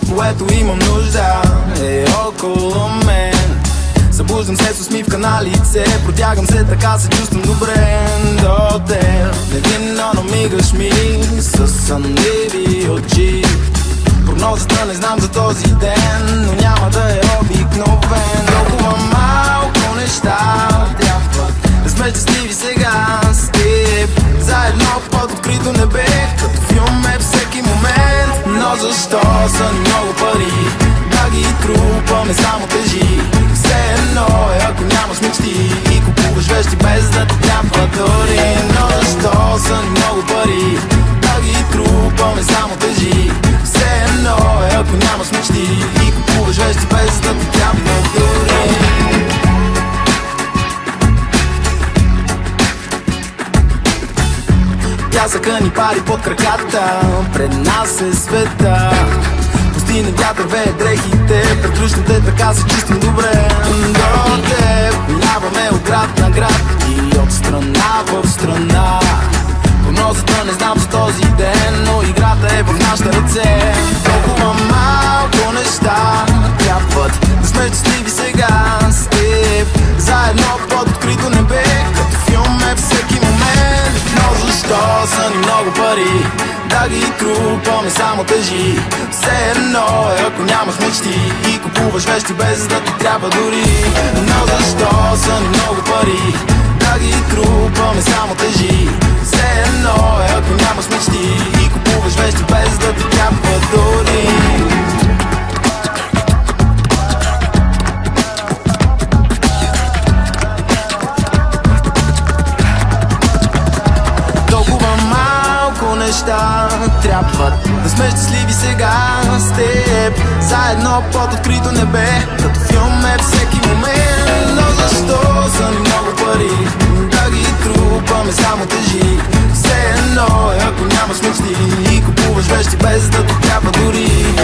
от което имам нужда е около мен. Събуждам се с усмивка на лице, протягам се, така се чувствам добре до теб. Невинно намигаш ми със сънливи очи. Прогнозата не знам за този ден, но няма да е обикновен. Толкова малко неща трябват да сме щастливи сега с теб. Заедно под открито небе, като филм е всеки момент. Но защо са много пари да ги трупаме само тежи? Все едно е ако нямаш мечти и купуваш вещи без да ти трябва дори. Но защо са много пари да ги трупаме само тежи? Все едно е ако нямаш мечти и купуваш вещи без да ти трябва дори. Пясъка ни пари под краката, пред нас е света. Пустине, вятър, вее дрехите, пред ручните, така се чувствам добре до теб. Минаваме от град на град и от страна в страна. Прогнозата не знам за този ден, но играта е в нашите ръце. Толкова малко неща трябват да сме щастливи сега с теб. Заедно под открито небе, като филм е всеки момент. Но защо са ни много пари да ги трупаме само тежи? Все едно е ако нямаш мечти и купуваш вещи без да ти трябва дори. Но защо са ни много пари да ги трупаме само тежи? Все едно е ако нямаш мечти и купуваш вещи без да ти трябва дори. Неща трябват да сме щастливи сега с теб. Заедно под открито небе, като филм е всеки момент. Но защо са ни много пари да ги трупаме само тежи? Все едно е ако нямаш мечти и купуваш вещи без да ти трябва дори.